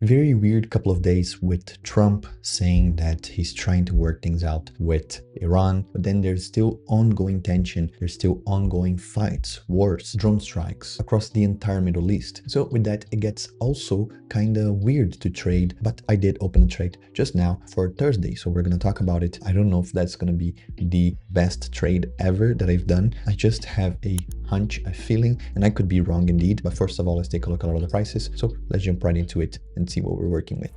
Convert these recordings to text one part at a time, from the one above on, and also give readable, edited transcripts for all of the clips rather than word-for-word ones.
Very weird couple of days with Trump saying that he's trying to work things out with Iran, but then there's still ongoing tension, there's still ongoing fights, wars, drone strikes across the entire Middle East. So with that, it gets also kind of weird to trade, but I did open a trade just now for Thursday, so we're going to talk about it. I don't know if that's going to be the best trade ever that I've done. I just have a hunch, a feeling, and I could be wrong indeed. But first of all, let's take a look at all the prices. So let's jump right into it and see what we're working with.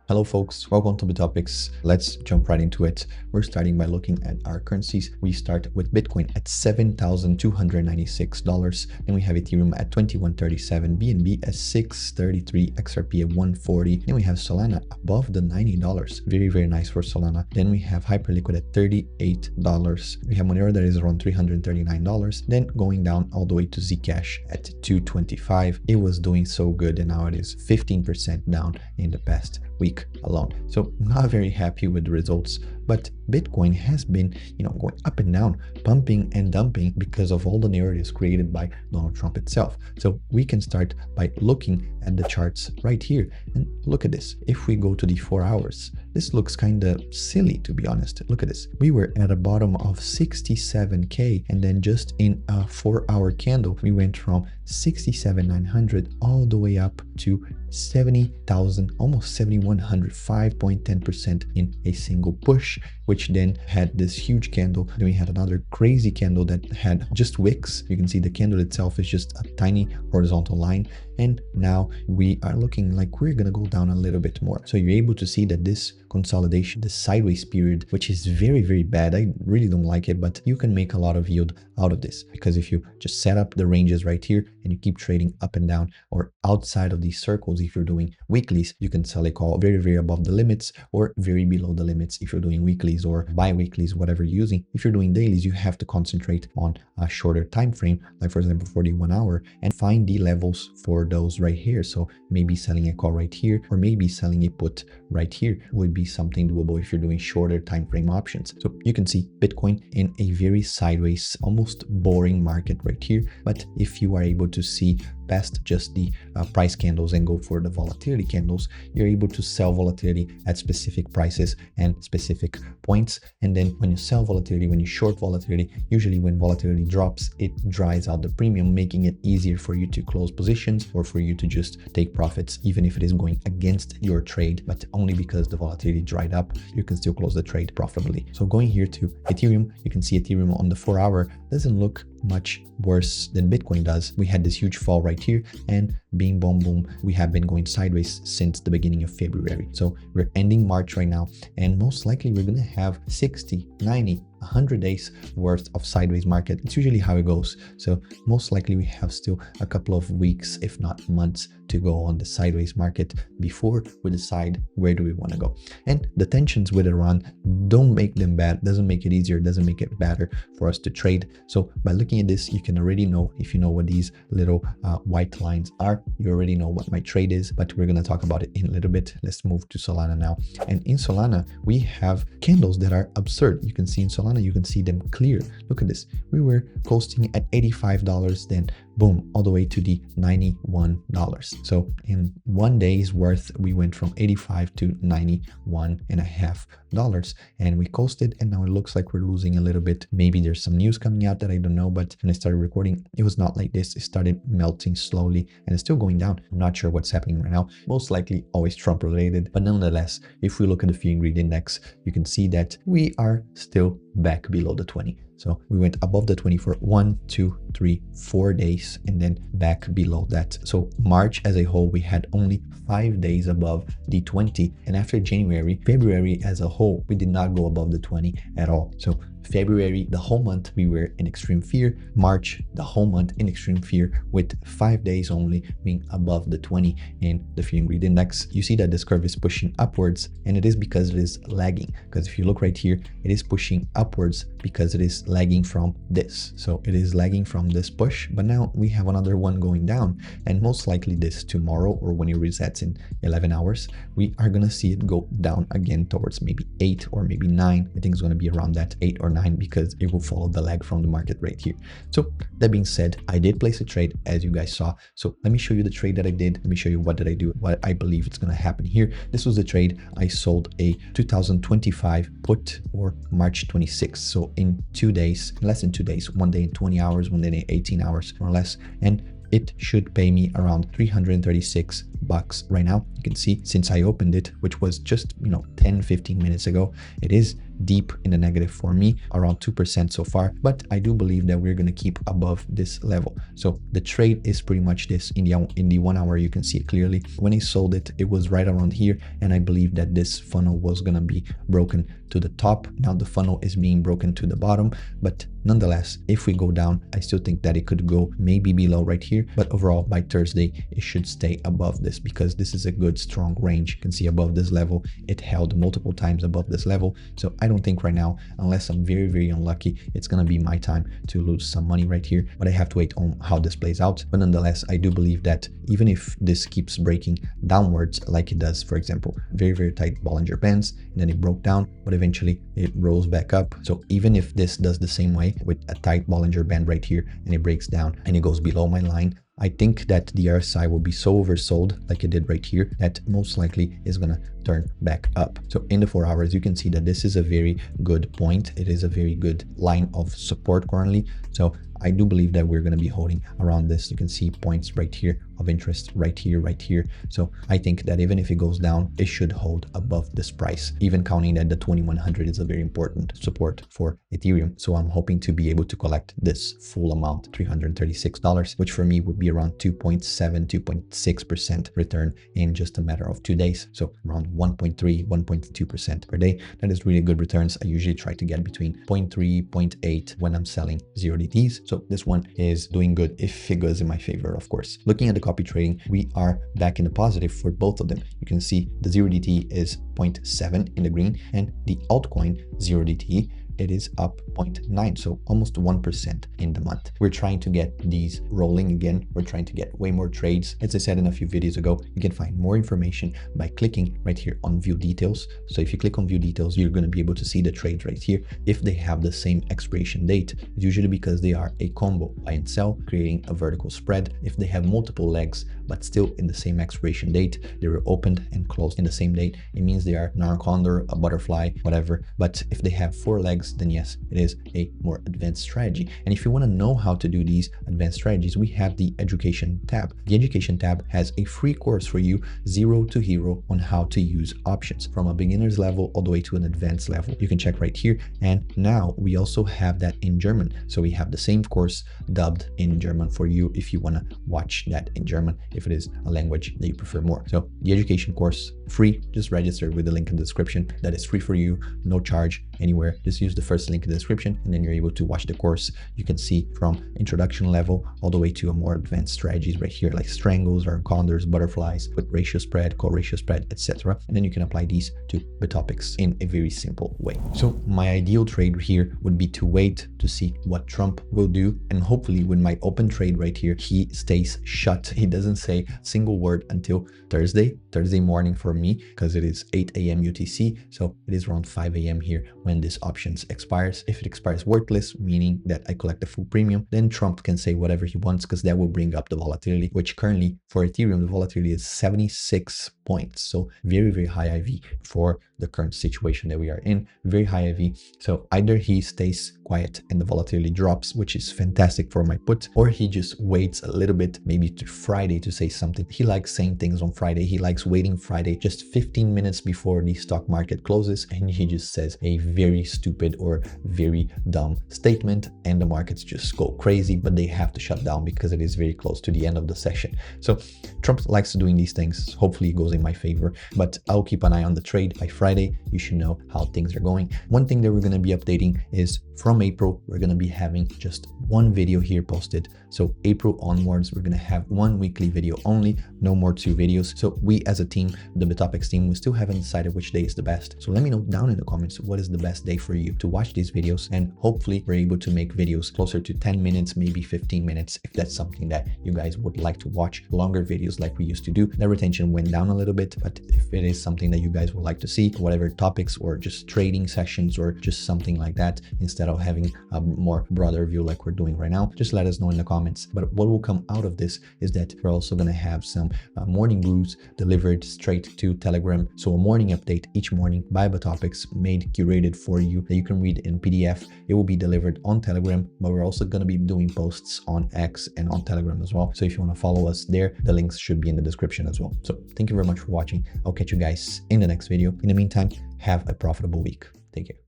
Hello folks, welcome to Bitopex. Let's jump right into it. We're starting by looking at our currencies. We start with Bitcoin at $7,296. Then we have Ethereum at 2137, BNB at 633, XRP at 140. Then we have Solana above the $90. Very, very nice for Solana. Then we have Hyperliquid at $38. We have Monero that is around $339. Then going down all the way to Zcash at $225. It was doing so good and now it is 15% down in the past week alone. So not very happy with the results, but Bitcoin has been, going up and down, pumping and dumping because of all the narratives created by Donald Trump itself. So we can start by looking at the charts right here and look at this. If we go to the 4 hours, this looks kind of silly, to be honest. Look at this. We were at a bottom of 67K, and then just in a 4-hour candle, we went from 67,900 all the way up to 70,000, almost 7,100, 5.10% in a single push, which then had this huge candle. Then we had another crazy candle that had just wicks. You can see the candle itself is just a tiny horizontal line. And now we are looking like we're going to go down a little bit more. So you're able to see that this consolidation, the sideways period, which is very, very bad. I really don't like it, but you can make a lot of yield out of this, because if you just set up the ranges right here and you keep trading up and down or outside of these circles, if you're doing weeklies, you can sell a call very, very above the limits or very below the limits if you're doing weeklies or bi-weeklies, whatever you're using. If you're doing dailies, you have to concentrate on a shorter time frame, like for example 41 hour, and find the levels for those right here. So maybe selling a call right here or maybe selling a put right here would be something doable if you're doing shorter time frame options. So you can see Bitcoin in a very sideways, almost boring market right here. But if you are able to see past just the price candles and go for the volatility candles, you're able to sell volatility at specific prices and specific points. And then when you sell volatility, when you short volatility, usually when volatility drops, it dries out the premium, making it easier for you to close positions or for you to just take profits, even if it is going against your trade, but only because the volatility dried up, you can still close the trade profitably. So going here to Ethereum, you can see Ethereum on the 4 hour doesn't look much worse than Bitcoin does. We had this huge fall right here, and bing, boom, boom, we have been going sideways since the beginning of February. So we're ending March right now, and most likely we're going to have 60, 90, 100 days worth of sideways market. It's usually how it goes. So most likely we have still a couple of weeks, if not months, to go on the sideways market before we decide where do we want to go. And the tensions with Iran don't make them bad, doesn't make it easier, doesn't make it better for us to trade. So by looking at this, you can already know, if you know what these little white lines are, you already know what my trade is, but we're going to talk about it in a little bit. Let's move to Solana now. And in Solana, we have candles that are absurd. You can see in Solana, you can see them clear. Look at this. We were coasting at $85, then boom, all the way to the $91. So in 1 day's worth, we went from 85 to $91.50, and we coasted, and now it looks like we're losing a little bit. Maybe there's some news coming out that I don't know, but when I started recording, it was not like this. It started melting slowly and it's still going down. I'm not sure what's happening right now. Most likely always Trump related, but nonetheless, if we look at the fear and greed index, you can see that we are still back below the 20. So we went above the 20 for 1, 2, 3, 4 days, and then back below that. So March as a whole, we had only 5 days above the 20. And after January, February as a whole, we did not go above the 20 at all. So February, the whole month, we were in extreme fear. March, the whole month in extreme fear, with 5 days only being above the 20 in the fear and greed index. You see that this curve is pushing upwards, and it is because it is lagging. Because if you look right here, it is pushing upwards because it is lagging from this. So it is lagging from this push, but now we have another one going down, and most likely this tomorrow, or when it resets in 11 hours, we are going to see it go down again towards maybe 8 or maybe 9. I think it's going to be around that 8 or 9 because it will follow the lag from the market right here. So that being said, I did place a trade as you guys saw. So let me show you the trade that I did. Let me show you what did I do, what I believe it's going to happen here. This was the trade. I sold a 2025 put for March 26th. So in 2 days, less than 2 days, 1 day in 20 hours, 1 day in 18 hours more or less. And it should pay me around 336 bucks right now. You can see since I opened it, which was just 10-15 minutes ago, it is deep in the negative for me, around 2% so far, but I do believe that we're going to keep above this level. So the trade is pretty much this. In the 1 hour, you can see it clearly. When I sold it, it was right around here, and I believe that this funnel was going to be broken to the top. Now the funnel is being broken to the bottom, but nonetheless, if we go down, I still think that it could go maybe below right here, but overall by Thursday it should stay above this because this is a good strong range. You can see above this level, it held multiple times above this level. So I don't think right now, unless I'm very unlucky, it's gonna be my time to lose some money right here, but I have to wait on how this plays out. But nonetheless, I do believe that even if this keeps breaking downwards like it does, for example, very tight Bollinger Bands, and then it broke down, but eventually it rose back up. So even if this does the same way with a tight Bollinger Band right here and it breaks down and it goes below my line, I think that the RSI will be so oversold like it did right here that most likely is gonna turn back up. So in the 4 hours, you can see that this is a very good point. It is a very good line of support currently. So I do believe that we're going to be holding around this. You can see points right here of interest right here. So I think that even if it goes down, it should hold above this price, even counting that the 2100 is a very important support for Ethereum. So I'm hoping to be able to collect this full amount, $336, which for me would be around 2.7, 2.6% return in just a matter of 2 days. So around 1.3, 1.2% per day. That is really good returns. I usually try to get between 0.3, 0.8 when I'm selling 0DTs. So this one is doing good if it goes in my favor, of course. Looking at the copy trading, we are back in the positive for both of them. You can see the 0DT is 0.7 in the green, and the altcoin 0DT, it is up 0.9, so almost 1% in the month. We're trying to get these rolling again. We're trying to get way more trades. As I said in a few videos ago, you can find more information by clicking right here on view details. So if you click on view details, you're going to be able to see the trades right here. If they have the same expiration date, it's usually because they are a combo, buy and sell, creating a vertical spread. If they have multiple legs, but still in the same expiration date, they were opened and closed in the same date, it means they are an arc condor, a butterfly, whatever. But if they have 4 legs, then yes, it is a more advanced strategy. And if you want to know how to do these advanced strategies, we have the education tab. The education tab has a free course for you, 0 to hero, on how to use options from a beginner's level all the way to an advanced level. You can check right here. And now we also have that in German. So we have the same course dubbed in German for you if you want to watch that in German, if it is a language that you prefer more. So the education course, free, just register with the link in the description. That is free for you, no charge anywhere. Just use the first link in the description and then you're able to watch the course. You can see from introduction level all the way to a more advanced strategies right here, like strangles or condors, butterflies, put ratio spread, call ratio spread, etc. And then you can apply these to Bitopex in a very simple way. So my ideal trade here would be to wait to see what Trump will do, and hopefully with my open trade right here, he stays shut. He doesn't say a single word until Thursday morning for me, because it is 8 a.m. UTC, so it is around 5 a.m. here when this options expires. If it expires worthless, meaning that I collect the full premium, then Trump can say whatever he wants, because that will bring up the volatility, which currently for Ethereum, the volatility is 76 points. So very high IV for the current situation that we are in, very high IV. So either he stays quiet and the volatility drops, which is fantastic for my put, or he just waits a little bit, maybe to Friday, to say something. He likes saying things on Friday. He likes waiting Friday just 15 minutes before the stock market closes, and he just says a very stupid or very dumb statement, and the markets just go crazy, but they have to shut down because it is very close to the end of the session. So Trump likes doing these things. Hopefully it goes in my favor, but I'll keep an eye on the trade. By Friday, you should know how things are going. One thing that we're going to be updating is from April, we're going to be having just one video here posted. So April onwards, we're going to have one weekly video only, no more 2 videos. So we as a team, the Bitopex team, we still haven't decided which day is the best. So let me know down in the comments what is the best day for you to watch these videos, and hopefully we're able to make videos closer to 10 minutes, maybe 15 minutes, if that's something that you guys would like to watch, longer videos like we used to do. The retention went down a little bit, but if it is something that you guys would like to see, whatever topics or just trading sessions or just something like that, instead of having a more broader view like we're doing right now, just let us know in the comments. But what will come out of this is that we're also going to have some morning brews delivered straight to Telegram. So a morning update each morning by Bitopex, made, curated for you, that you can read in PDF. It will be delivered on Telegram, but we're also going to be doing posts on X and on Telegram as well. So if you want to follow us there, the links should be in the description as well. So thank you very much for watching. I'll catch you guys in the next video. In the meantime, have a profitable week. Take care.